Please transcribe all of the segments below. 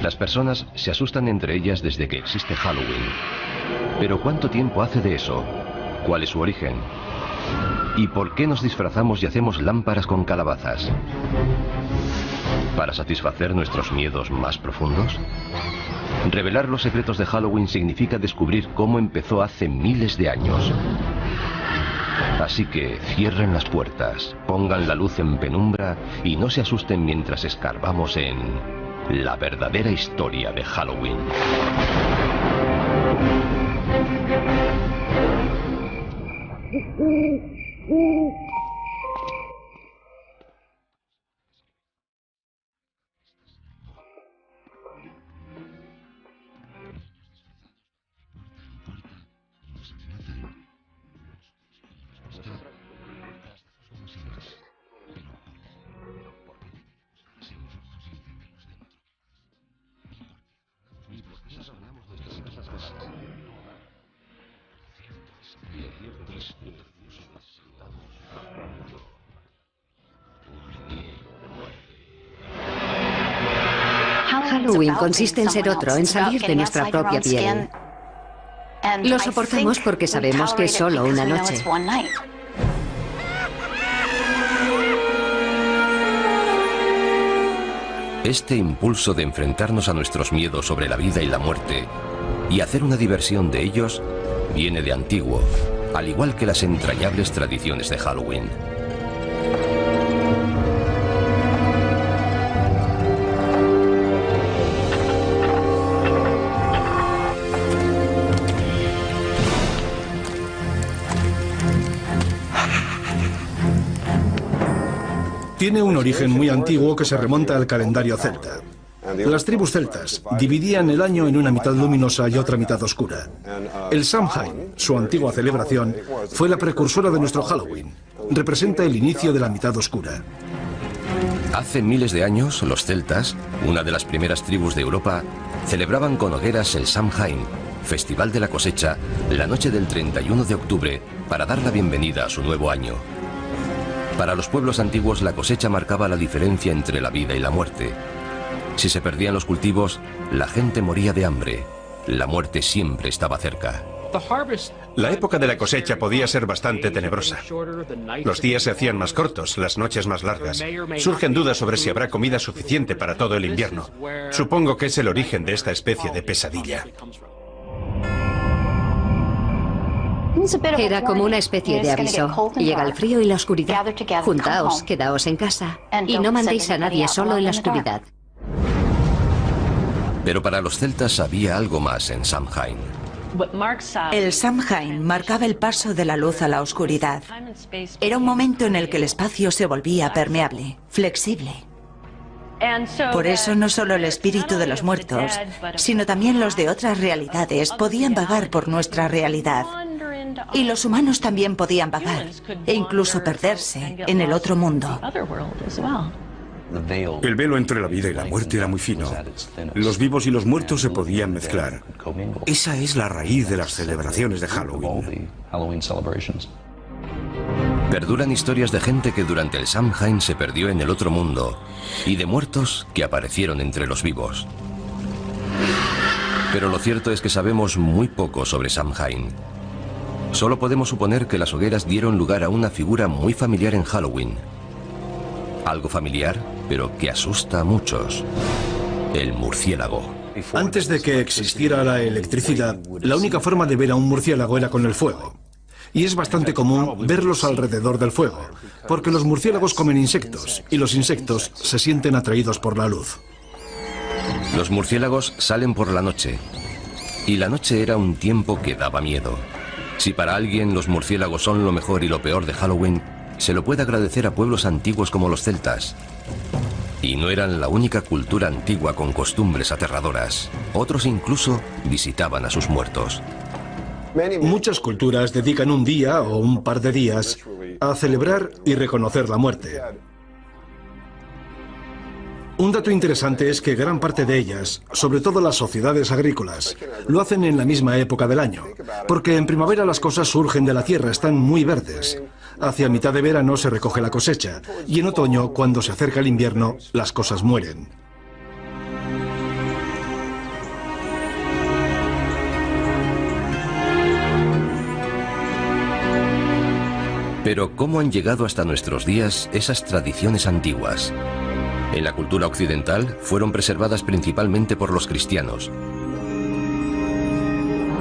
Las personas se asustan entre ellas desde que existe Halloween. Pero ¿cuánto tiempo hace de eso? ¿Cuál es su origen? ¿Y por qué nos disfrazamos y hacemos lámparas con calabazas? ¿Para satisfacer nuestros miedos más profundos? Revelar los secretos de Halloween significa descubrir cómo empezó hace miles de años. Así que cierren las puertas, pongan la luz en penumbra y no se asusten mientras escarbamos en la verdadera historia de Halloween. Halloween consiste en ser otro, en salir de nuestra propia piel. Lo soportamos porque sabemos que es solo una noche. Este impulso de enfrentarnos a nuestros miedos sobre la vida y la muerte y hacer una diversión de ellos viene de antiguo, al igual que las entrañables tradiciones de Halloween. Tiene un origen muy antiguo que se remonta al calendario celta. Las tribus celtas dividían el año en una mitad luminosa y otra mitad oscura. El Samhain, su antigua celebración, fue la precursora de nuestro Halloween. Representa el inicio de la mitad oscura. Hace miles de años, los celtas, una de las primeras tribus de Europa, celebraban con hogueras el Samhain, festival de la cosecha, la noche del 31 de octubre, para dar la bienvenida a su nuevo año. Para los pueblos antiguos, la cosecha marcaba la diferencia entre la vida y la muerte. Si se perdían los cultivos, la gente moría de hambre. La muerte siempre estaba cerca. La época de la cosecha podía ser bastante tenebrosa. Los días se hacían más cortos, las noches más largas. Surgen dudas sobre si habrá comida suficiente para todo el invierno. Supongo que es el origen de esta especie de pesadilla. Era como una especie de aviso. Llega el frío y la oscuridad. Juntaos, quedaos en casa y no mandéis a nadie solo en la oscuridad. Pero para los celtas había algo más en Samhain. El Samhain marcaba el paso de la luz a la oscuridad. Era un momento en el que el espacio se volvía permeable, flexible. Por eso no solo el espíritu de los muertos, sino también los de otras realidades podían vagar por nuestra realidad. Y los humanos también podían vagar e incluso perderse en el otro mundo. El velo entre la vida y la muerte era muy fino. Los vivos y los muertos se podían mezclar. Esa es la raíz de las celebraciones de Halloween. Perduran historias de gente que durante el Samhain se perdió en el otro mundo y de muertos que aparecieron entre los vivos. Pero lo cierto es que sabemos muy poco sobre Samhain. Solo podemos suponer que las hogueras dieron lugar a una figura muy familiar en Halloween. Algo familiar, pero que asusta a muchos. El murciélago. Antes de que existiera la electricidad, la única forma de ver a un murciélago era con el fuego. Y es bastante común verlos alrededor del fuego, porque los murciélagos comen insectos, y los insectos se sienten atraídos por la luz. Los murciélagos salen por la noche, y la noche era un tiempo que daba miedo. Si para alguien los murciélagos son lo mejor y lo peor de Halloween, se lo puede agradecer a pueblos antiguos como los celtas. Y no eran la única cultura antigua con costumbres aterradoras. Otros incluso visitaban a sus muertos. Muchas culturas dedican un día o un par de días a celebrar y reconocer la muerte. Un dato interesante es que gran parte de ellas, sobre todo las sociedades agrícolas, lo hacen en la misma época del año, porque en primavera las cosas surgen de la tierra, están muy verdes. Hacia mitad de verano se recoge la cosecha, y en otoño, cuando se acerca el invierno, las cosas mueren. Pero ¿cómo han llegado hasta nuestros días esas tradiciones antiguas? En la cultura occidental fueron preservadas principalmente por los cristianos.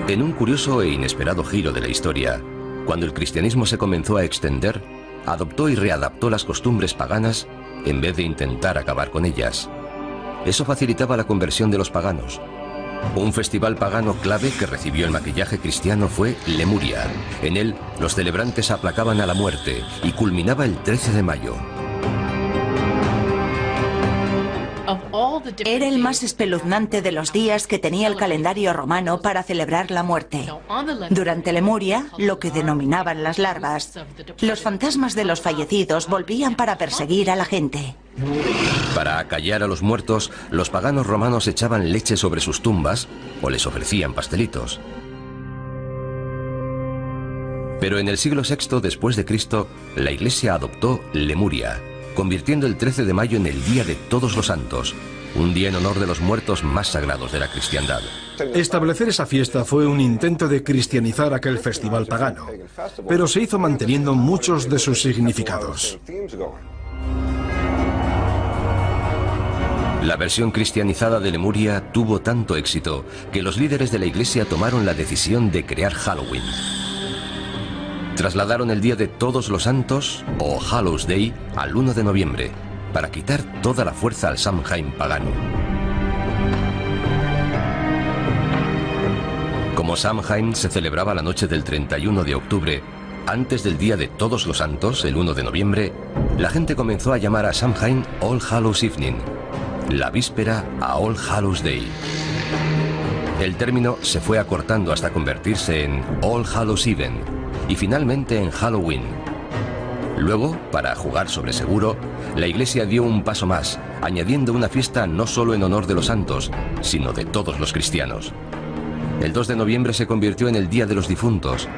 En un curioso e inesperado giro de la historia, cuando el cristianismo se comenzó a extender, adoptó y readaptó las costumbres paganas en vez de intentar acabar con ellas. Eso facilitaba la conversión de los paganos. Un festival pagano clave que recibió el maquillaje cristiano fue Lemuria. En él, los celebrantes aplacaban a la muerte y culminaba el 13 de mayo. Era el más espeluznante de los días que tenía el calendario romano para celebrar la muerte. Durante Lemuria, lo que denominaban las larvas, los fantasmas de los fallecidos volvían para perseguir a la gente. Para acallar a los muertos, los paganos romanos echaban leche sobre sus tumbas o les ofrecían pastelitos. Pero en el siglo VI después de Cristo, la Iglesia adoptó Lemuria, convirtiendo el 13 de mayo en el Día de Todos los Santos, un día en honor de los muertos más sagrados de la cristiandad. Establecer esa fiesta fue un intento de cristianizar aquel festival pagano, pero se hizo manteniendo muchos de sus significados. La versión cristianizada de Lemuria tuvo tanto éxito que los líderes de la Iglesia tomaron la decisión de crear Halloween. Trasladaron el Día de Todos los Santos, o Hallows Day, al 1 de noviembre, para quitar toda la fuerza al Samhain pagano. Como Samhain se celebraba la noche del 31 de octubre, antes del Día de Todos los Santos, el 1 de noviembre, la gente comenzó a llamar a Samhain All Hallows Evening, la víspera a All Hallows Day. El término se fue acortando hasta convertirse en All Hallows Even y finalmente en Halloween. Luego, para jugar sobre seguro, la Iglesia dio un paso más, añadiendo una fiesta no solo en honor de los santos, sino de todos los cristianos. El 2 de noviembre se convirtió en el Día de los Difuntos,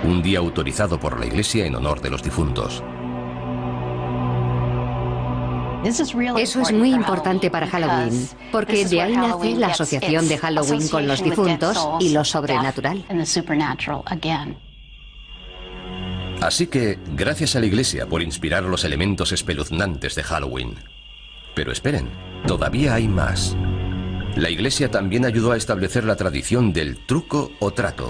un día autorizado por la Iglesia en honor de los difuntos. Eso es muy importante para Halloween, porque de ahí nace la asociación de Halloween con los difuntos y lo sobrenatural. Así que, gracias a la Iglesia por inspirar los elementos espeluznantes de Halloween. Pero esperen, todavía hay más. La Iglesia también ayudó a establecer la tradición del truco o trato.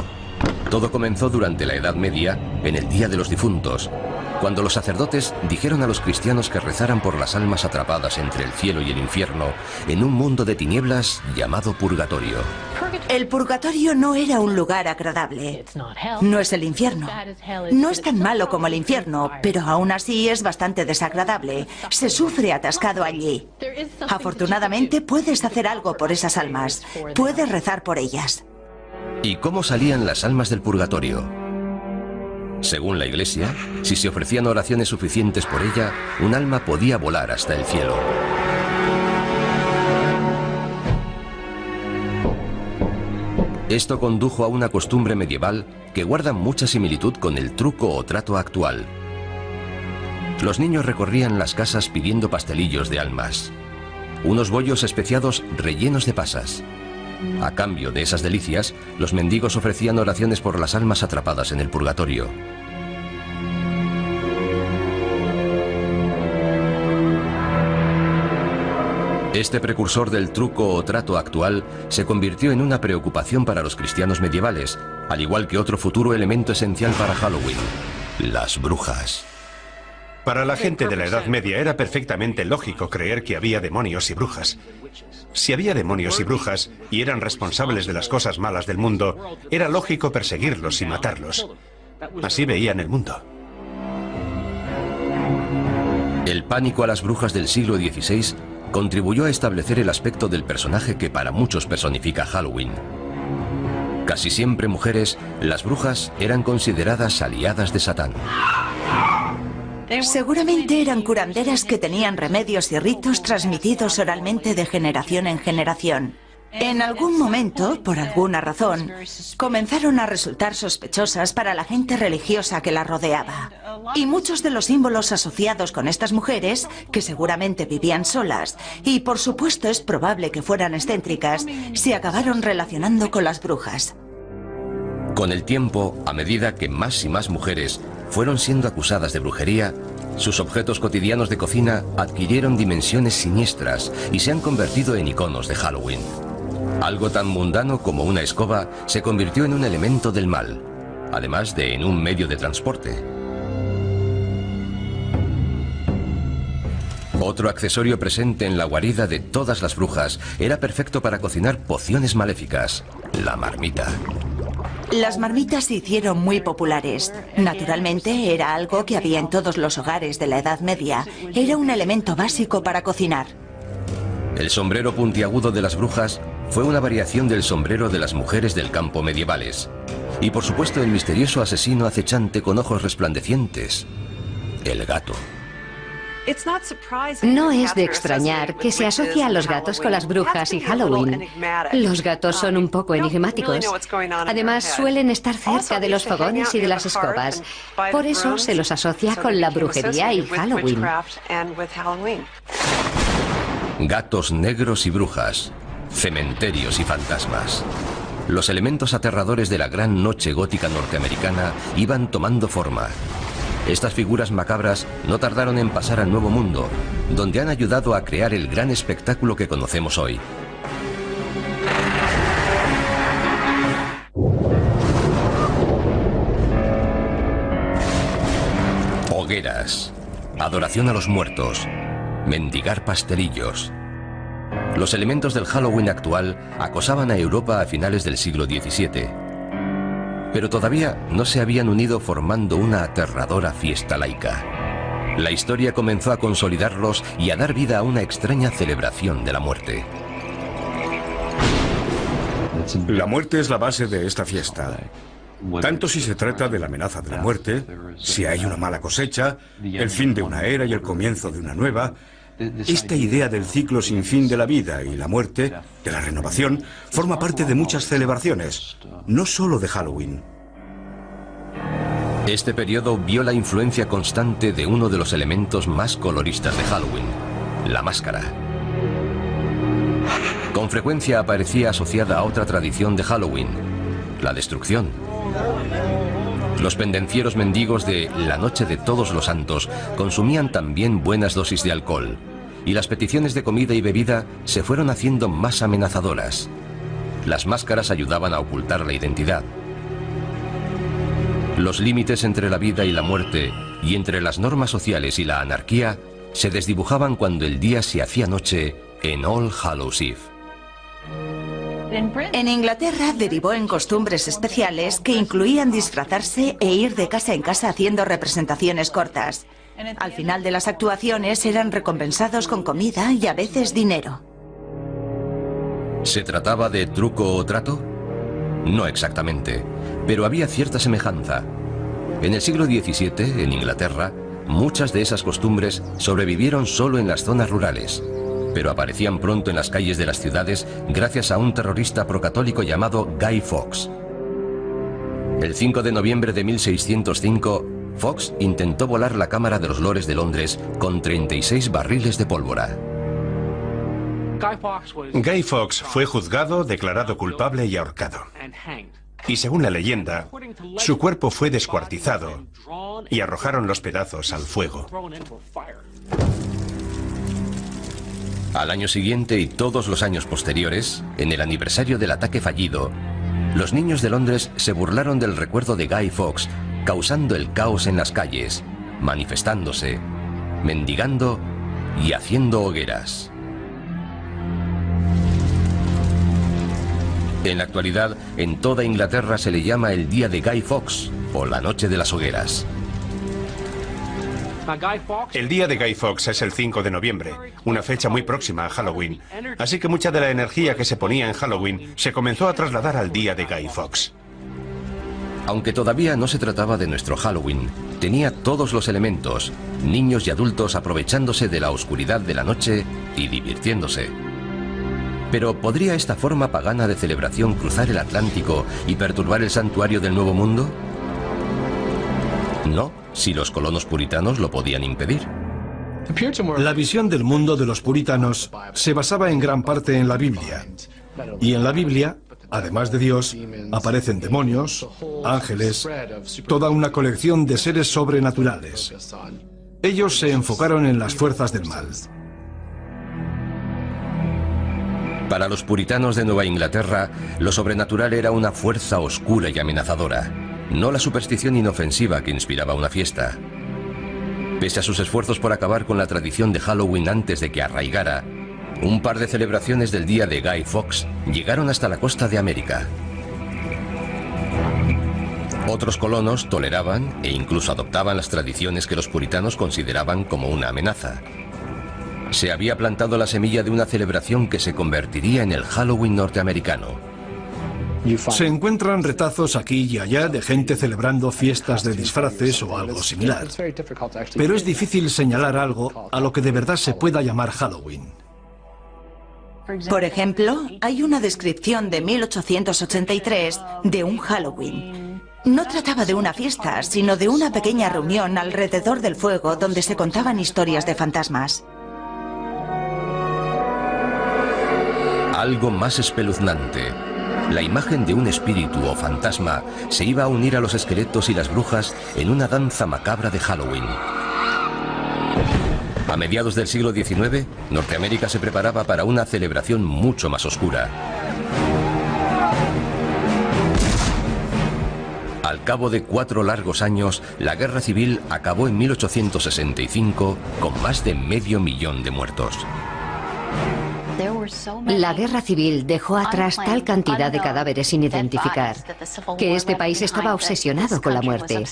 Todo comenzó durante la Edad Media, en el Día de los Difuntos, cuando los sacerdotes dijeron a los cristianos que rezaran por las almas atrapadas entre el cielo y el infierno, en un mundo de tinieblas llamado purgatorio. El purgatorio no era un lugar agradable. No es el infierno. No es tan malo como el infierno, pero aún así es bastante desagradable. Se sufre atascado allí. Afortunadamente puedes hacer algo por esas almas. Puedes rezar por ellas. ¿Y cómo salían las almas del purgatorio? Según la Iglesia, si se ofrecían oraciones suficientes por ella, un alma podía volar hasta el cielo. Esto condujo a una costumbre medieval que guarda mucha similitud con el truco o trato actual. Los niños recorrían las casas pidiendo pastelillos de almas, unos bollos especiados rellenos de pasas. A cambio de esas delicias, los mendigos ofrecían oraciones por las almas atrapadas en el purgatorio. Este precursor del truco o trato actual se convirtió en una preocupación para los cristianos medievales, al igual que otro futuro elemento esencial para Halloween: las brujas. Para la gente de la Edad Media era perfectamente lógico creer que había demonios y brujas. Si había demonios y brujas y eran responsables de las cosas malas del mundo, era lógico perseguirlos y matarlos. Así veían el mundo. El pánico a las brujas del siglo XVI contribuyó a establecer el aspecto del personaje que para muchos personifica Halloween. Casi siempre mujeres, las brujas eran consideradas aliadas de Satán. Seguramente eran curanderas que tenían remedios y ritos transmitidos oralmente de generación en generación. En algún momento, por alguna razón, comenzaron a resultar sospechosas para la gente religiosa que las rodeaba. Y muchos de los símbolos asociados con estas mujeres, que seguramente vivían solas, y por supuesto es probable que fueran excéntricas, se acabaron relacionando con las brujas. Con el tiempo, a medida que más y más mujeres, fueron siendo acusadas de brujería, sus objetos cotidianos de cocina adquirieron dimensiones siniestras y se han convertido en iconos de Halloween. Algo tan mundano como una escoba se convirtió en un elemento del mal, además de en un medio de transporte. Otro accesorio presente en la guarida de todas las brujas era perfecto para cocinar pociones maléficas: la marmita. Las marmitas se hicieron muy populares. Naturalmente, era algo que había en todos los hogares de la Edad Media. Era un elemento básico para cocinar. El sombrero puntiagudo de las brujas fue una variación del sombrero de las mujeres del campo medievales. Y por supuesto el misterioso asesino acechante con ojos resplandecientes: el gato. No es de extrañar que se asocie a los gatos con las brujas y Halloween. Los gatos son un poco enigmáticos. Además, suelen estar cerca de los fogones y de las escobas. Por eso se los asocia con la brujería y Halloween. Gatos negros y brujas, cementerios y fantasmas. Los elementos aterradores de la gran noche gótica norteamericana iban tomando forma. Estas figuras macabras no tardaron en pasar al Nuevo Mundo, donde han ayudado a crear el gran espectáculo que conocemos hoy. Hogueras, adoración a los muertos, mendigar pastelillos. Los elementos del Halloween actual acosaban a Europa a finales del siglo XVII. Pero todavía no se habían unido formando una aterradora fiesta laica. La historia comenzó a consolidarlos y a dar vida a una extraña celebración de la muerte. La muerte es la base de esta fiesta. Tanto si se trata de la amenaza de la muerte, si hay una mala cosecha, el fin de una era y el comienzo de una nueva. Esta idea del ciclo sin fin de la vida y la muerte, de la renovación, forma parte de muchas celebraciones, no solo de Halloween. Este periodo vio la influencia constante de uno de los elementos más coloristas de Halloween: la máscara. Con frecuencia aparecía asociada a otra tradición de Halloween: la destrucción. Los pendencieros mendigos de la Noche de Todos los Santos consumían también buenas dosis de alcohol, y las peticiones de comida y bebida se fueron haciendo más amenazadoras. Las máscaras ayudaban a ocultar la identidad. Los límites entre la vida y la muerte, y entre las normas sociales y la anarquía, se desdibujaban cuando el día se hacía noche en All Hallows Eve. En Inglaterra derivó en costumbres especiales que incluían disfrazarse e ir de casa en casa haciendo representaciones cortas. Al final de las actuaciones eran recompensados con comida y a veces dinero. ¿Se trataba de truco o trato? No exactamente, pero había cierta semejanza. En el siglo XVII, en Inglaterra, muchas de esas costumbres sobrevivieron solo en las zonas rurales, pero aparecían pronto en las calles de las ciudades gracias a un terrorista procatólico llamado Guy Fawkes. El 5 de noviembre de 1605, Fawkes intentó volar la Cámara de los Lores de Londres con 36 barriles de pólvora. Guy Fawkes fue juzgado, declarado culpable y ahorcado. Y según la leyenda, su cuerpo fue descuartizado y arrojaron los pedazos al fuego. Al año siguiente y todos los años posteriores, en el aniversario del ataque fallido, los niños de Londres se burlaron del recuerdo de Guy Fawkes, causando el caos en las calles, manifestándose, mendigando y haciendo hogueras. En la actualidad, en toda Inglaterra se le llama el Día de Guy Fawkes o la Noche de las Hogueras. El día de Guy Fawkes es el 5 de noviembre, una fecha muy próxima a Halloween. Así que mucha de la energía que se ponía en Halloween se comenzó a trasladar al día de Guy Fawkes. Aunque todavía no se trataba de nuestro Halloween, tenía todos los elementos, niños y adultos aprovechándose de la oscuridad de la noche y divirtiéndose. Pero ¿podría esta forma pagana de celebración cruzar el Atlántico y perturbar el santuario del Nuevo Mundo? No, si los colonos puritanos lo podían impedir. La visión del mundo de los puritanos se basaba en gran parte en la Biblia. Y en la Biblia, Además de Dios, aparecen demonios, ángeles, toda una colección de seres sobrenaturales. Ellos se enfocaron en las fuerzas del mal. Para los puritanos de Nueva Inglaterra, lo sobrenatural era una fuerza oscura y amenazadora, no la superstición inofensiva que inspiraba una fiesta. Pese a sus esfuerzos por acabar con la tradición de Halloween antes de que arraigara, un par de celebraciones del día de Guy Fawkes llegaron hasta la costa de América. Otros colonos toleraban e incluso adoptaban las tradiciones que los puritanos consideraban como una amenaza. Se había plantado la semilla de una celebración que se convertiría en el Halloween norteamericano. Se encuentran retazos aquí y allá de gente celebrando fiestas de disfraces o algo similar. Pero es difícil señalar algo a lo que de verdad se pueda llamar Halloween. Por ejemplo, hay una descripción de 1883 de un Halloween. No trataba de una fiesta, sino de una pequeña reunión alrededor del fuego donde se contaban historias de fantasmas. Algo más espeluznante. La imagen de un espíritu o fantasma se iba a unir a los esqueletos y las brujas en una danza macabra de Halloween. A mediados del siglo XIX, Norteamérica se preparaba para una celebración mucho más oscura. Al cabo de 4 largos años, la guerra civil acabó en 1865 con más de 500.000 de muertos. La guerra civil dejó atrás tal cantidad de cadáveres sin identificar que este país estaba obsesionado con la muerte.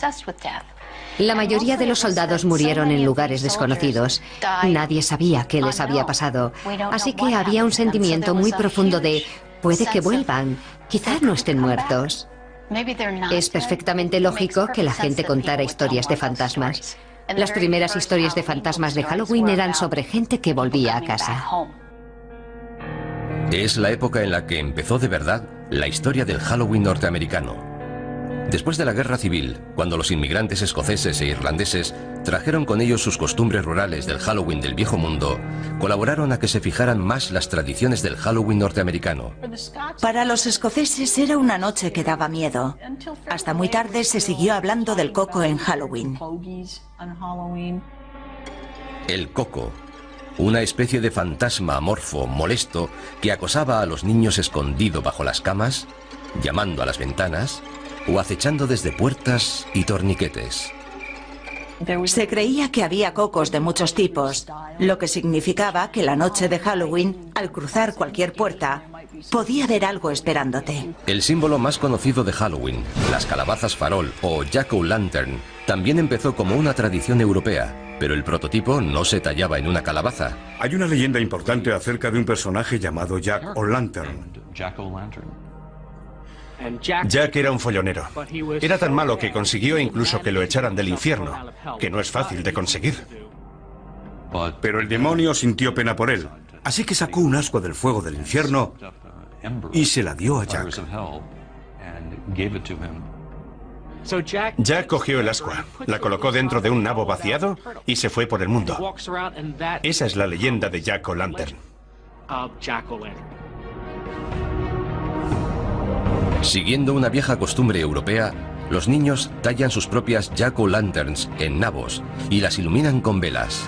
La mayoría de los soldados murieron en lugares desconocidos. Nadie sabía qué les había pasado. Así que había un sentimiento muy profundo de puede que vuelvan, quizás no estén muertos. Es perfectamente lógico que la gente contara historias de fantasmas. Las primeras historias de fantasmas de Halloween eran sobre gente que volvía a casa. Es la época en la que empezó de verdad la historia del Halloween norteamericano. Después de la guerra civil, cuando los inmigrantes escoceses e irlandeses trajeron con ellos sus costumbres rurales del Halloween del Viejo Mundo, colaboraron a que se fijaran más las tradiciones del Halloween norteamericano. Para los escoceses era una noche que daba miedo. Hasta muy tarde se siguió hablando del coco en Halloween. El coco, una especie de fantasma amorfo, molesto, que acosaba a los niños escondido bajo las camas, llamando a las ventanas o acechando desde puertas y torniquetes. Se creía que había cocos de muchos tipos, lo que significaba que la noche de Halloween, al cruzar cualquier puerta, podía haber algo esperándote. El símbolo más conocido de Halloween, las calabazas farol o jack-o'-lantern, también empezó como una tradición europea. Pero el prototipo no se tallaba en una calabaza. Hay una leyenda importante acerca de un personaje llamado Jack O'Lantern. Jack era un follonero. Era tan malo que consiguió incluso que lo echaran del infierno, que no es fácil de conseguir. Pero el demonio sintió pena por él, así que sacó un ascua del fuego del infierno y se la dio a Jack. Jack cogió el ascua, la colocó dentro de un nabo vaciado y se fue por el mundo. Esa es la leyenda de Jack O'Lantern. Siguiendo una vieja costumbre europea, los niños tallan sus propias jack-o'-lanterns en nabos y las iluminan con velas.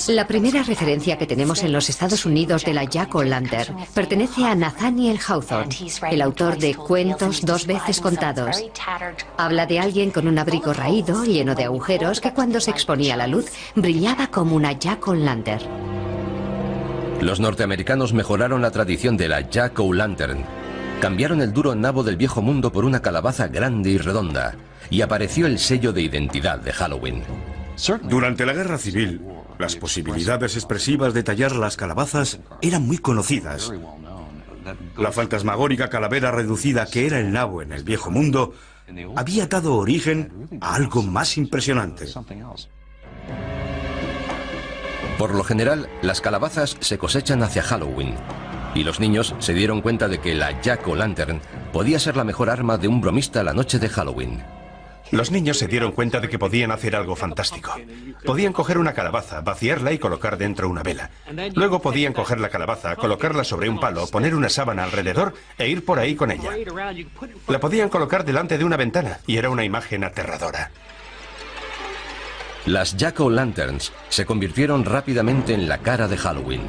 La primera referencia que tenemos en los Estados Unidos de la jack-o'-lantern pertenece a Nathaniel Hawthorne, el autor de Cuentos 2 veces contados. Habla de alguien con un abrigo raído, lleno de agujeros, que cuando se exponía a la luz brillaba como una jack-o'-lantern. Los norteamericanos mejoraron la tradición de la jack-o'-lantern. Cambiaron el duro nabo del Viejo Mundo por una calabaza grande y redonda, y apareció el sello de identidad de Halloween. Durante la Guerra Civil, las posibilidades expresivas de tallar las calabazas eran muy conocidas. La fantasmagórica calavera reducida que era el nabo en el Viejo Mundo había dado origen a algo más impresionante. Por lo general, las calabazas se cosechan hacia Halloween, y los niños se dieron cuenta de que la jack-o'-lantern podía ser la mejor arma de un bromista la noche de Halloween. Los niños se dieron cuenta de que podían hacer algo fantástico. Podían coger una calabaza, vaciarla y colocar dentro una vela. Luego podían coger la calabaza, colocarla sobre un palo, poner una sábana alrededor e ir por ahí con ella. La podían colocar delante de una ventana y era una imagen aterradora. Las Jack-o'-lanterns se convirtieron rápidamente en la cara de Halloween.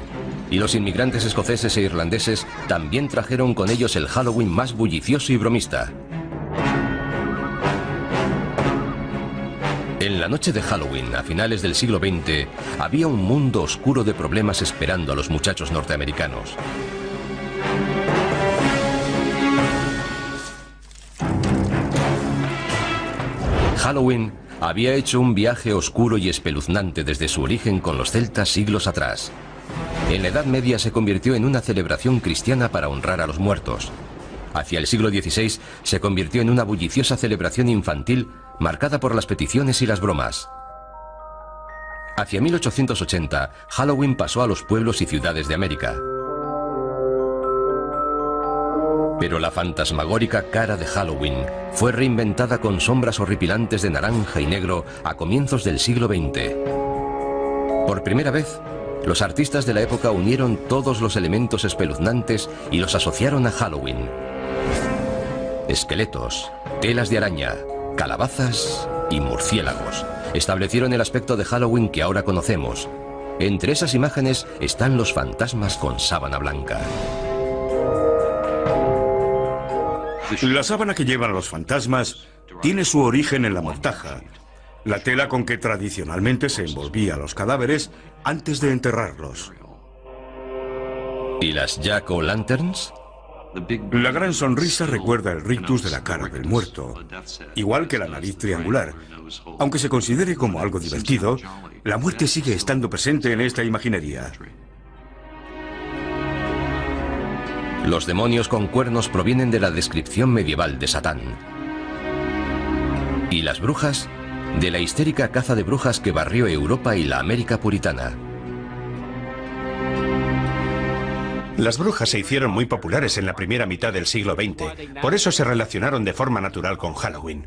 Y los inmigrantes escoceses e irlandeses también trajeron con ellos el Halloween más bullicioso y bromista. En la noche de Halloween, a finales del siglo XX, había un mundo oscuro de problemas esperando a los muchachos norteamericanos. Halloween había hecho un viaje oscuro y espeluznante desde su origen con los celtas siglos atrás. En la Edad Media se convirtió en una celebración cristiana para honrar a los muertos. Hacia el siglo XVI se convirtió en una bulliciosa celebración infantil marcada por las peticiones y las bromas. Hacia 1880, Halloween pasó a los pueblos y ciudades de América. Pero la fantasmagórica cara de Halloween fue reinventada con sombras horripilantes de naranja y negro a comienzos del siglo XX. Por primera vez, los artistas de la época unieron todos los elementos espeluznantes y los asociaron a Halloween. Esqueletos, telas de araña, calabazas y murciélagos establecieron el aspecto de Halloween que ahora conocemos. Entre esas imágenes están los fantasmas con sábana blanca. La sábana que llevan los fantasmas tiene su origen en la mortaja, la tela con que tradicionalmente se envolvía a los cadáveres antes de enterrarlos. ¿Y las Jack-o'-lanterns? La gran sonrisa recuerda el rictus de la cara del muerto, igual que la nariz triangular. Aunque se considere como algo divertido, la muerte sigue estando presente en esta imaginería. Los demonios con cuernos provienen de la descripción medieval de Satán. ¿Y las brujas? De la histérica caza de brujas que barrió Europa y la América puritana. Las brujas se hicieron muy populares en la primera mitad del siglo XX, por eso se relacionaron de forma natural con Halloween.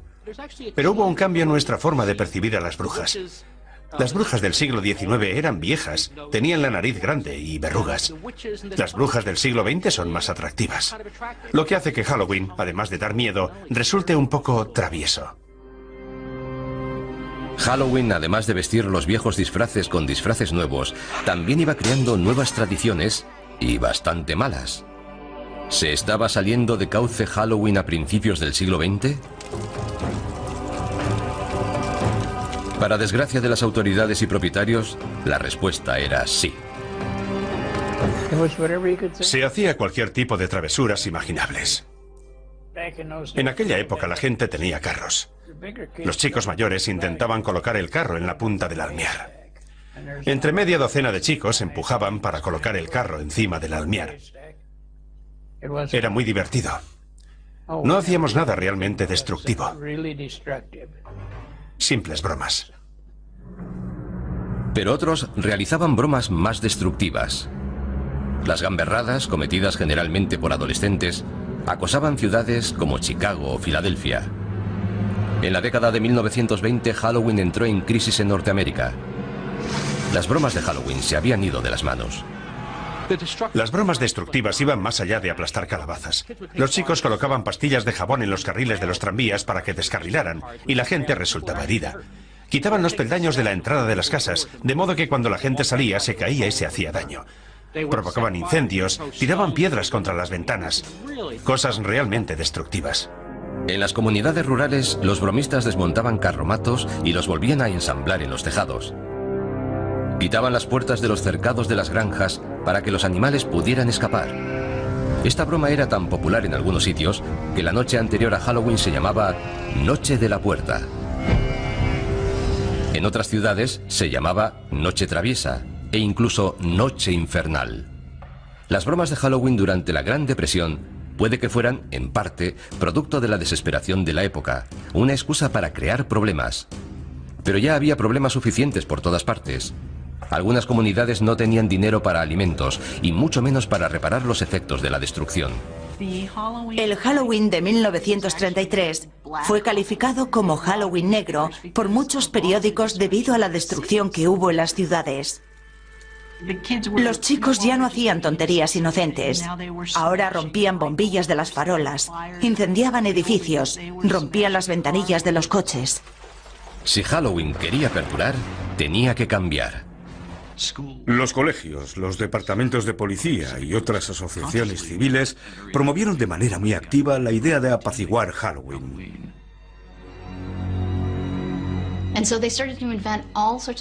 Pero hubo un cambio en nuestra forma de percibir a las brujas. Las brujas del siglo XIX eran viejas, tenían la nariz grande y verrugas. Las brujas del siglo XX son más atractivas, lo que hace que Halloween, además de dar miedo, resulte un poco travieso. Halloween, además de vestir los viejos disfraces con disfraces nuevos, también iba creando nuevas tradiciones y bastante malas. ¿Se estaba saliendo de cauce Halloween a principios del siglo XX? Para desgracia de las autoridades y propietarios, la respuesta era sí. Se hacía cualquier tipo de travesuras imaginables. En aquella época la gente tenía carros. Los chicos mayores intentaban colocar el carro en la punta del almiar. Entre media docena de chicos empujaban para colocar el carro encima del almiar. Era muy divertido. No hacíamos nada realmente destructivo. Simples bromas. Pero otros realizaban bromas más destructivas. Las gamberradas, cometidas generalmente por adolescentes, acosaban ciudades como Chicago o Filadelfia. En la década de 1920, Halloween entró en crisis en Norteamérica. Las bromas de Halloween se habían ido de las manos. Las bromas destructivas iban más allá de aplastar calabazas. Los chicos colocaban pastillas de jabón en los carriles de los tranvías para que descarrilaran, y la gente resultaba herida. Quitaban los peldaños de la entrada de las casas, de modo que cuando la gente salía se caía y se hacía daño. Provocaban incendios, tiraban piedras contra las ventanas. Cosas realmente destructivas. En las comunidades rurales, los bromistas desmontaban carromatos y los volvían a ensamblar en los tejados. Quitaban las puertas de los cercados de las granjas para que los animales pudieran escapar. Esta broma era tan popular en algunos sitios que la noche anterior a Halloween se llamaba Noche de la Puerta. En otras ciudades se llamaba Noche Traviesa e incluso Noche Infernal. Las bromas de Halloween durante la Gran Depresión puede que fueran, en parte, producto de la desesperación de la época, una excusa para crear problemas. Pero ya había problemas suficientes por todas partes. Algunas comunidades no tenían dinero para alimentos y mucho menos para reparar los efectos de la destrucción. El Halloween de 1933 Fue calificado como Halloween negro por muchos periódicos debido a la destrucción que hubo en las ciudades. Los chicos ya no hacían tonterías inocentes. Ahora rompían bombillas de las farolas, incendiaban edificios, rompían las ventanillas de los coches. Si Halloween quería perdurar, tenía que cambiar. Los colegios, los departamentos de policía y otras asociaciones civiles promovieron de manera muy activa la idea de apaciguar Halloween.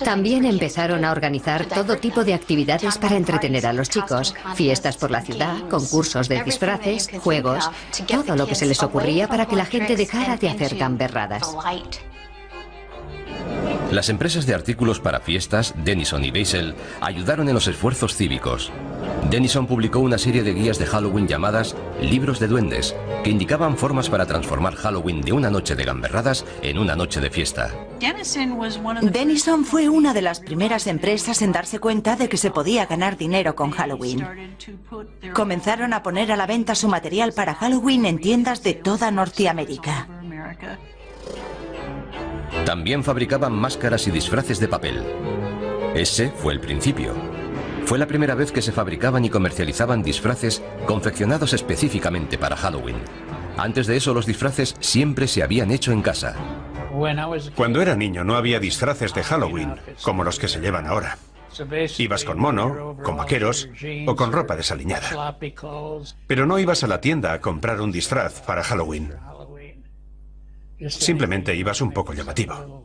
También empezaron a organizar todo tipo de actividades para entretener a los chicos. Fiestas por la ciudad, concursos de disfraces, juegos, todo lo que se les ocurría para que la gente dejara de hacer gamberradas. Las empresas de artículos para fiestas, Denison y Beisel, ayudaron en los esfuerzos cívicos. Denison publicó una serie de guías de Halloween llamadas Libros de Duendes, que indicaban formas para transformar Halloween de una noche de gamberradas en una noche de fiesta. Denison fue una de las primeras empresas en darse cuenta de que se podía ganar dinero con Halloween. Comenzaron a poner a la venta su material para Halloween en tiendas de toda Norteamérica. También fabricaban máscaras y disfraces de papel. Ese fue el principio. Fue la primera vez que se fabricaban y comercializaban disfraces confeccionados específicamente para Halloween. Antes de eso, los disfraces siempre se habían hecho en casa. Cuando era niño no había disfraces de Halloween, como los que se llevan ahora. Ibas con mono, con vaqueros o con ropa desaliñada. Pero no ibas a la tienda a comprar un disfraz para Halloween. Simplemente ibas un poco llamativo.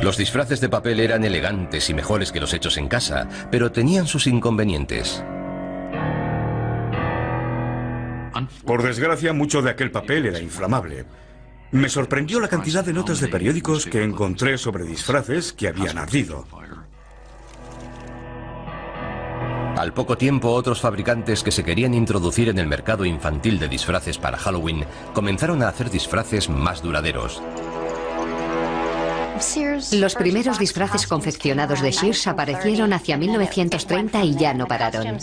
Los disfraces de papel eran elegantes y mejores que los hechos en casa, pero tenían sus inconvenientes. Por desgracia, mucho de aquel papel era inflamable. Me sorprendió la cantidad de notas de periódicos que encontré sobre disfraces que habían ardido. Al poco tiempo, otros fabricantes que se querían introducir en el mercado infantil de disfraces para Halloween comenzaron a hacer disfraces más duraderos. Los primeros disfraces confeccionados de Sears aparecieron hacia 1930 y ya no pararon.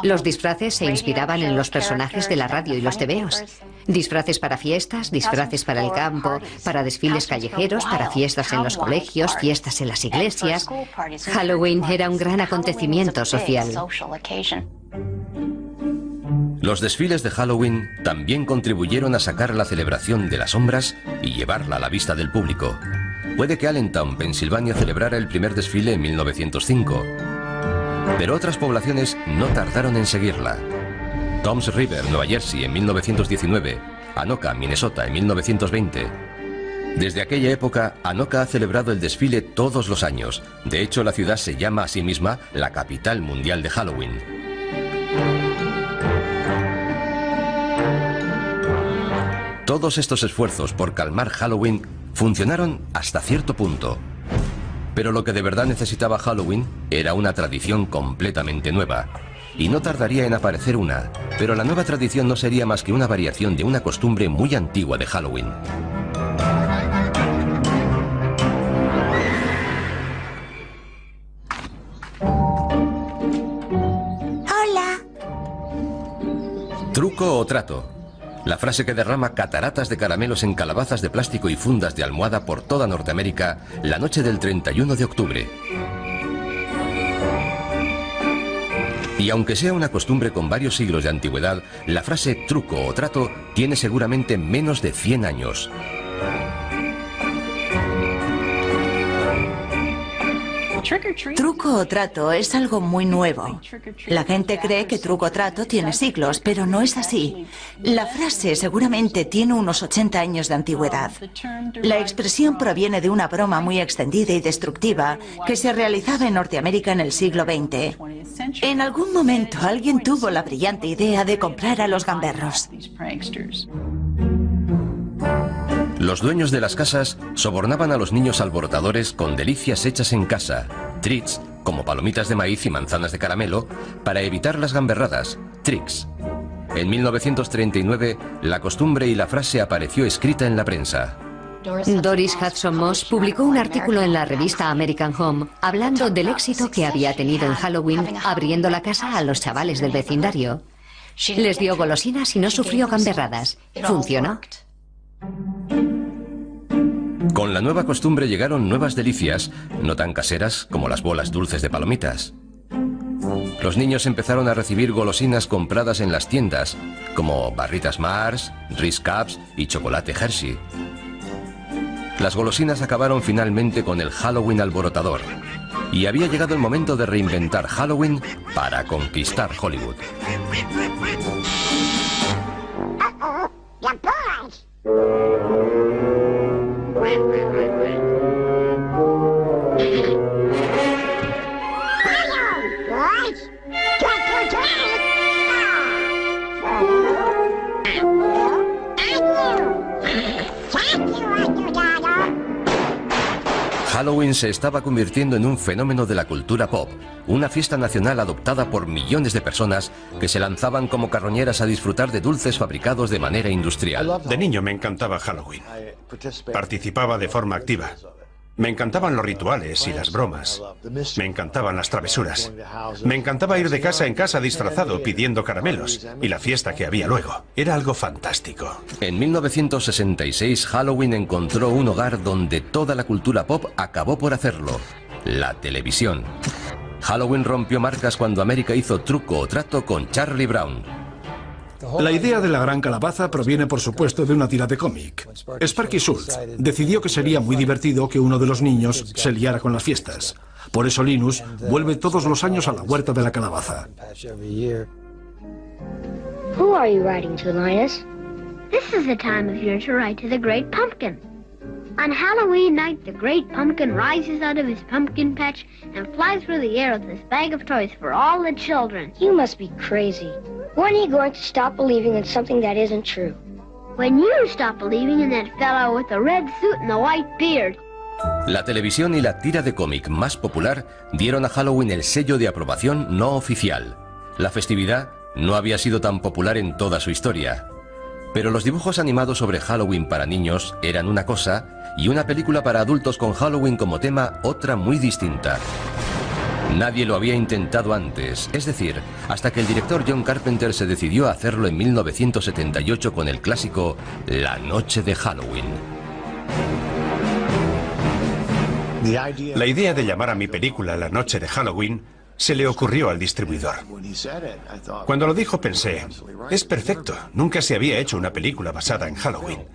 Los disfraces se inspiraban en los personajes de la radio y los tebeos. Disfraces para fiestas, disfraces para el campo, para desfiles callejeros, para fiestas en los colegios, fiestas en las iglesias. Halloween era un gran acontecimiento social. Los desfiles de Halloween también contribuyeron a sacar la celebración de las sombras y llevarla a la vista del público. Puede que Allentown, Pensilvania, celebrara el primer desfile en 1905, pero otras poblaciones no tardaron en seguirla. Toms River, Nueva Jersey, en 1919, Anoka, Minnesota, en 1920. Desde aquella época, Anoka ha celebrado el desfile todos los años. De hecho, la ciudad se llama a sí misma la capital mundial de Halloween. Todos estos esfuerzos por calmar Halloween funcionaron hasta cierto punto. Pero lo que de verdad necesitaba Halloween era una tradición completamente nueva. Y no tardaría en aparecer una, pero la nueva tradición no sería más que una variación de una costumbre muy antigua de Halloween. Hola. Truco o trato. La frase que derrama cataratas de caramelos en calabazas de plástico y fundas de almohada por toda Norteamérica la noche del 31 de octubre. Y aunque sea una costumbre con varios siglos de antigüedad, la frase truco o trato tiene seguramente menos de 100 años. Truco o trato es algo muy nuevo. La gente cree que truco o trato tiene siglos, pero no es así. La frase seguramente tiene unos 80 años de antigüedad. La expresión proviene de una broma muy extendida y destructiva que se realizaba en Norteamérica en el siglo XX. En algún momento alguien tuvo la brillante idea de comprar a los gamberros. Los dueños de las casas sobornaban a los niños alborotadores con delicias hechas en casa, treats, como palomitas de maíz y manzanas de caramelo, para evitar las gamberradas, tricks. En 1939, la costumbre y la frase apareció escrita en la prensa. Doris Hudson Moss publicó un artículo en la revista American Home hablando del éxito que había tenido en Halloween abriendo la casa a los chavales del vecindario. Les dio golosinas y no sufrió gamberradas. Funcionó. Con la nueva costumbre llegaron nuevas delicias, no tan caseras como las bolas dulces de palomitas. Los niños empezaron a recibir golosinas compradas en las tiendas, como barritas Mars, Ritz Cups y chocolate Hershey. Las golosinas acabaron finalmente con el Halloween alborotador, y había llegado el momento de reinventar Halloween para conquistar Hollywood. Halloween se estaba convirtiendo en un fenómeno de la cultura pop, una fiesta nacional adoptada por millones de personas que se lanzaban como carroñeras a disfrutar de dulces fabricados de manera industrial. De niño me encantaba Halloween. Participaba de forma activa. Me encantaban los rituales y las bromas. Me encantaban las travesuras. Me encantaba ir de casa en casa disfrazado pidiendo caramelos y la fiesta que había luego. Era algo fantástico. En 1966 Halloween encontró un hogar donde toda la cultura pop acabó por hacerlo: la televisión. Halloween rompió marcas cuando América hizo Truco o Trato con Charlie Brown. La idea de la gran calabaza proviene, por supuesto, de una tira de cómic. Sparky Schultz decidió que sería muy divertido que uno de los niños se liara con las fiestas. Por eso Linus vuelve todos los años a la huerta de la calabaza. Who are you writing to, Linus? This is the time of year to write to the Great Pumpkin. On Halloween night, the Great Pumpkin rises out of his pumpkin patch and flies through the air with this bag of toys for all the children. You must be crazy. When are you going to stop believing in something that isn't true? When you stop believing in that fellow with the red suit and the white beard. La televisión y la tira de cómic más popular dieron a Halloween el sello de aprobación no oficial. La festividad no había sido tan popular en toda su historia. Pero los dibujos animados sobre Halloween para niños eran una cosa y una película para adultos con Halloween como tema otra muy distinta. Nadie lo había intentado antes, es decir, hasta que el director John Carpenter se decidió a hacerlo en 1978 con el clásico La Noche de Halloween. La idea de llamar a mi película La Noche de Halloween se le ocurrió al distribuidor. Cuando lo dijo pensé, es perfecto, nunca se había hecho una película basada en Halloween.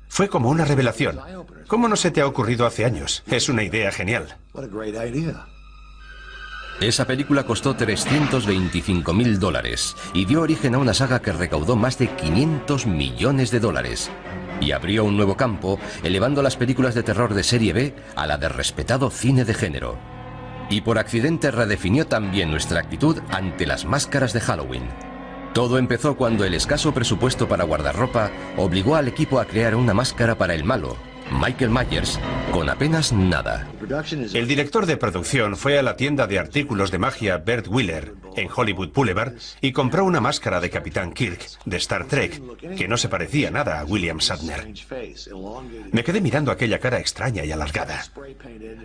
Fue como una revelación. ¿Cómo no se te ha ocurrido hace años? Es una idea genial. Esa película costó $325.000 y dio origen a una saga que recaudó más de $500 millones y abrió un nuevo campo, elevando las películas de terror de serie B a la de respetado cine de género. Y por accidente redefinió también nuestra actitud ante las máscaras de Halloween. Todo empezó cuando el escaso presupuesto para guardarropa obligó al equipo a crear una máscara para el malo, Michael Myers, con apenas nada. El director de producción fue a la tienda de artículos de magia Bert Wheeler en Hollywood Boulevard y compró una máscara de Capitán Kirk de Star Trek que no se parecía nada a William Shatner. Me quedé mirando aquella cara extraña y alargada.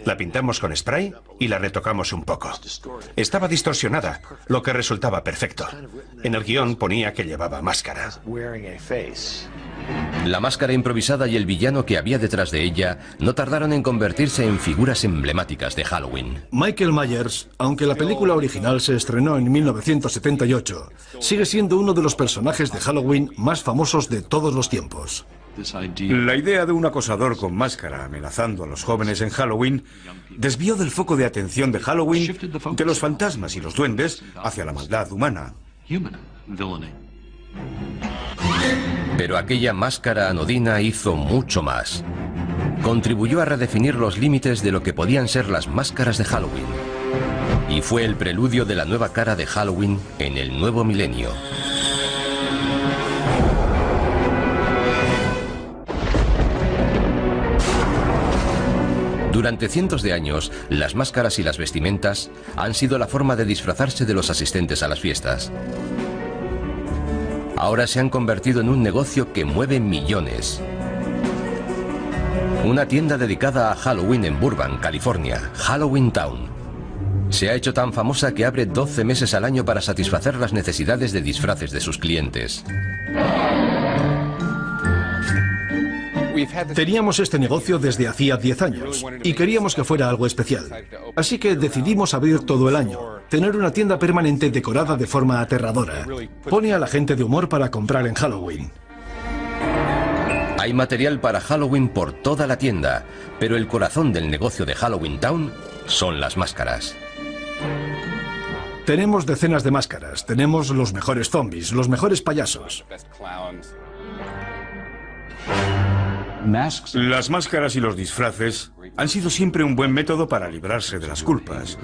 La pintamos con spray y la retocamos un poco. Estaba distorsionada, lo que resultaba perfecto. En el guión ponía que llevaba máscara. La máscara improvisada y el villano que había detrás de ella no tardaron en convertirse en figuras emblemáticas de Halloween. Michael Myers, aunque la película original se estrenó en 1978, sigue siendo uno de los personajes de Halloween más famosos de todos los tiempos. La idea de un acosador con máscara amenazando a los jóvenes en Halloween desvió del foco de atención de Halloween de los fantasmas y los duendes hacia la maldad humana. Pero aquella máscara anodina hizo mucho más. Contribuyó a redefinir los límites de lo que podían ser las máscaras de Halloween. Y fue el preludio de la nueva cara de Halloween en el nuevo milenio. Durante cientos de años, las máscaras y las vestimentas han sido la forma de disfrazarse de los asistentes a las fiestas. Ahora se han convertido en un negocio que mueve millones. Una tienda dedicada a Halloween en Burbank, California, Halloween Town. Se ha hecho tan famosa que abre 12 meses al año para satisfacer las necesidades de disfraces de sus clientes. Teníamos este negocio desde hacía 10 años y queríamos que fuera algo especial. Así que decidimos abrir todo el año, tener una tienda permanente decorada de forma aterradora. Pone a la gente de humor para comprar en Halloween. Hay material para Halloween por toda la tienda, pero el corazón del negocio de Halloween Town son las máscaras. Tenemos decenas de máscaras, tenemos los mejores zombies, los mejores payasos. Las máscaras y los disfraces han sido siempre un buen método para librarse de las culpas.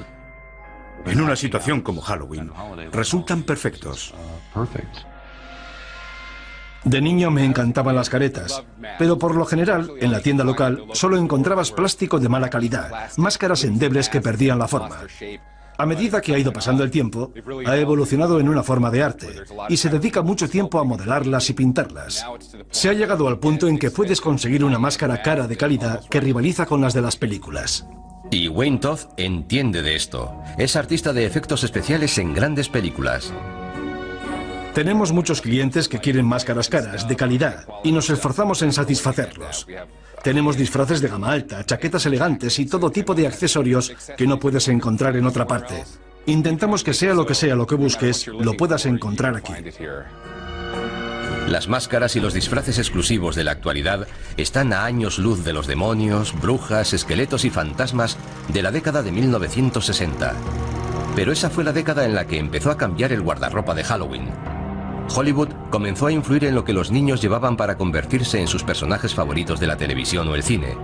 En una situación como Halloween, resultan perfectos. De niño me encantaban las caretas, pero por lo general, en la tienda local, solo encontrabas plástico de mala calidad, máscaras endebles que perdían la forma. A medida que ha ido pasando el tiempo, ha evolucionado en una forma de arte y se dedica mucho tiempo a modelarlas y pintarlas. Se ha llegado al punto en que puedes conseguir una máscara cara de calidad que rivaliza con las de las películas. Y Wayne Todd entiende de esto. Es artista de efectos especiales en grandes películas. Tenemos muchos clientes que quieren máscaras caras, de calidad, y nos esforzamos en satisfacerlos. Tenemos disfraces de gama alta, chaquetas elegantes y todo tipo de accesorios que no puedes encontrar en otra parte. Intentamos que sea lo que busques, lo puedas encontrar aquí. Las máscaras y los disfraces exclusivos de la actualidad están a años luz de los demonios, brujas, esqueletos y fantasmas de la década de 1960. Pero esa fue la década en la que empezó a cambiar el guardarropa de Halloween. Hollywood comenzó a influir en lo que los niños llevaban para convertirse en sus personajes favoritos de la televisión o el cine.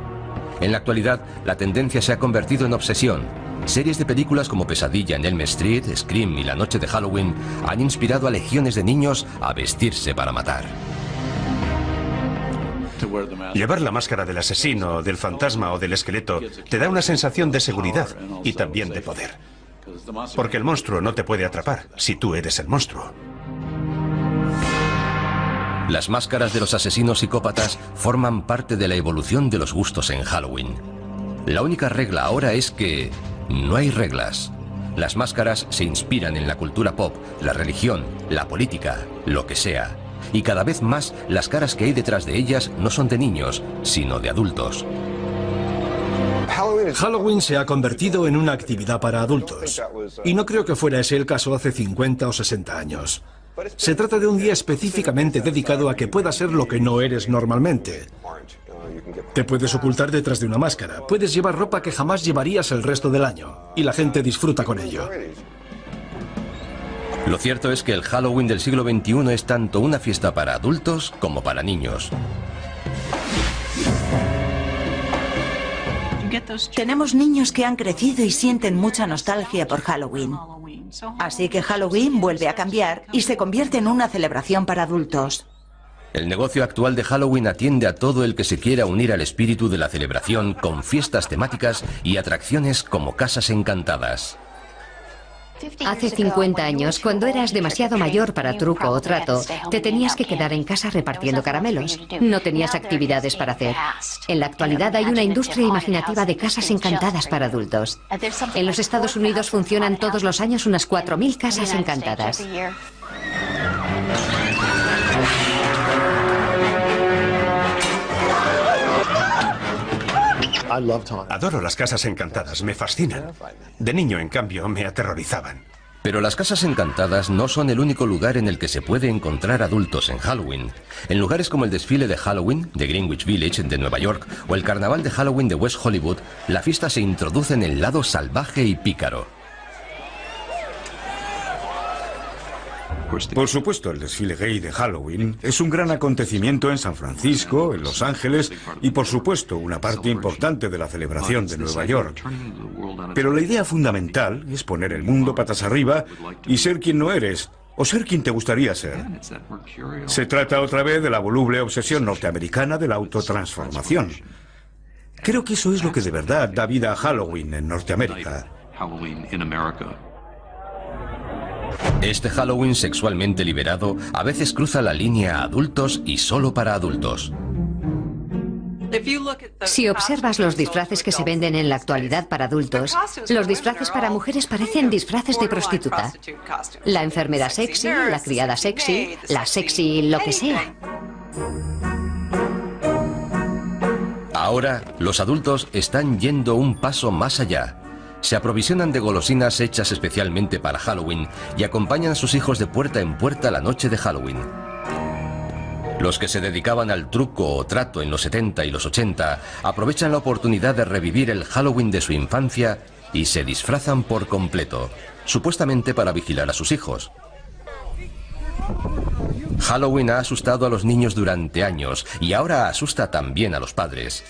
En la actualidad, la tendencia se ha convertido en obsesión. Series de películas como Pesadilla en Elm Street, Scream y La Noche de Halloween han inspirado a legiones de niños a vestirse para matar. Llevar la máscara del asesino, del fantasma o del esqueleto te da una sensación de seguridad y también de poder. Porque el monstruo no te puede atrapar si tú eres el monstruo. Las máscaras de los asesinos psicópatas forman parte de la evolución de los gustos en Halloween. La única regla ahora es que no hay reglas. Las máscaras se inspiran en la cultura pop, la religión, la política, lo que sea. Y cada vez más las caras que hay detrás de ellas no son de niños, sino de adultos. Halloween se ha convertido en una actividad para adultos. Y no creo que fuera ese el caso hace 50 o 60 años. Se trata de un día específicamente dedicado a que puedas ser lo que no eres normalmente. Te puedes ocultar detrás de una máscara, puedes llevar ropa que jamás llevarías el resto del año, y la gente disfruta con ello. Lo cierto es que el Halloween del siglo XXI es tanto una fiesta para adultos como para niños. Tenemos niños que han crecido y sienten mucha nostalgia por Halloween. Así que Halloween vuelve a cambiar y se convierte en una celebración para adultos. El negocio actual de Halloween atiende a todo el que se quiera unir al espíritu de la celebración con fiestas temáticas y atracciones como casas encantadas. Hace 50 años, cuando eras demasiado mayor para truco o trato, te tenías que quedar en casa repartiendo caramelos. No tenías actividades para hacer. En la actualidad hay una industria imaginativa de casas encantadas para adultos. En los Estados Unidos funcionan todos los años unas 4.000 casas encantadas. Adoro las casas encantadas, me fascinan. De niño, en cambio, me aterrorizaban. Pero las casas encantadas no son el único lugar en el que se puede encontrar adultos en Halloween. En lugares como el desfile de Halloween de Greenwich Village de Nueva York o el carnaval de Halloween de West Hollywood, la fiesta se introduce en el lado salvaje y pícaro. Por supuesto, el desfile gay de Halloween es un gran acontecimiento en San Francisco, en Los Ángeles y, por supuesto, una parte importante de la celebración de Nueva York. Pero la idea fundamental es poner el mundo patas arriba y ser quien no eres, o ser quien te gustaría ser. Se trata otra vez de la voluble obsesión norteamericana de la autotransformación. Creo que eso es lo que de verdad da vida a Halloween en Norteamérica. Este Halloween sexualmente liberado a veces cruza la línea a adultos y solo para adultos. Si observas los disfraces que se venden en la actualidad para adultos, los disfraces para mujeres parecen disfraces de prostituta. La enfermera sexy, la criada sexy, la sexy lo que sea. Ahora, los adultos están yendo un paso más allá. Se aprovisionan de golosinas hechas especialmente para Halloween y acompañan a sus hijos de puerta en puerta la noche de Halloween. Los que se dedicaban al truco o trato en los 70 y los 80 aprovechan la oportunidad de revivir el Halloween de su infancia y se disfrazan por completo, supuestamente para vigilar a sus hijos. Halloween ha asustado a los niños durante años y ahora asusta también a los padres.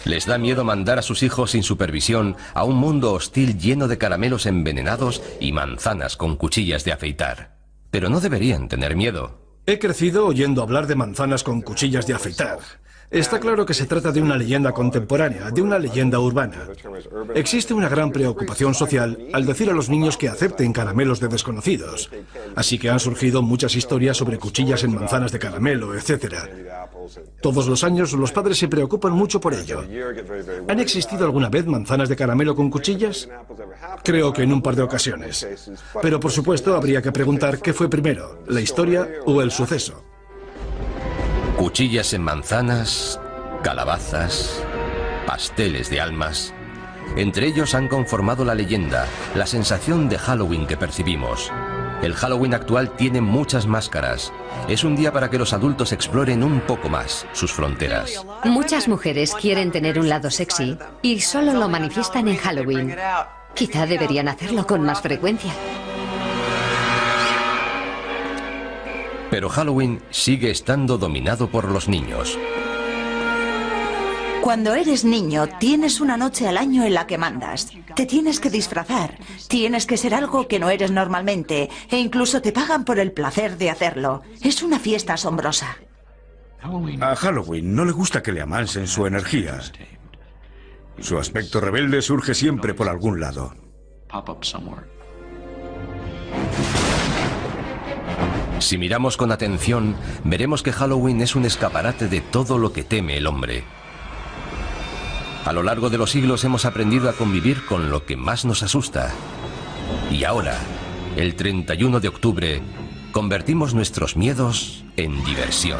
Les da miedo mandar a sus hijos sin supervisión a un mundo hostil lleno de caramelos envenenados y manzanas con cuchillas de afeitar. Pero no deberían tener miedo. He crecido oyendo hablar de manzanas con cuchillas de afeitar. Está claro que se trata de una leyenda contemporánea, de una leyenda urbana. Existe una gran preocupación social al decir a los niños que acepten caramelos de desconocidos. Así que han surgido muchas historias sobre cuchillas en manzanas de caramelo, etc. Todos los años los padres se preocupan mucho por ello. ¿Han existido alguna vez manzanas de caramelo con cuchillas? Creo que en un par de ocasiones. Pero por supuesto habría que preguntar qué fue primero, la historia o el suceso. Cuchillas en manzanas, calabazas, pasteles de almas. Entre ellos han conformado la leyenda, la sensación de Halloween que percibimos. El Halloween actual tiene muchas máscaras. Es un día para que los adultos exploren un poco más sus fronteras. Muchas mujeres quieren tener un lado sexy y solo lo manifiestan en Halloween. Quizá deberían hacerlo con más frecuencia. Pero Halloween sigue estando dominado por los niños. Cuando eres niño, tienes una noche al año en la que mandas. Te tienes que disfrazar, tienes que ser algo que no eres normalmente, e incluso te pagan por el placer de hacerlo. Es una fiesta asombrosa. A Halloween no le gusta que le amansen su energía. Su aspecto rebelde surge siempre por algún lado. Si miramos con atención, veremos que Halloween es un escaparate de todo lo que teme el hombre. A lo largo de los siglos hemos aprendido a convivir con lo que más nos asusta. Y ahora, el 31 de octubre, convertimos nuestros miedos en diversión.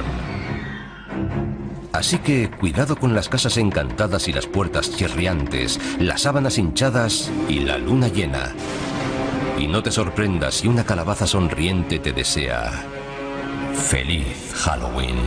Así que cuidado con las casas encantadas y las puertas chirriantes, las sábanas hinchadas y la luna llena. Y no te sorprendas si una calabaza sonriente te desea ¡Feliz Halloween!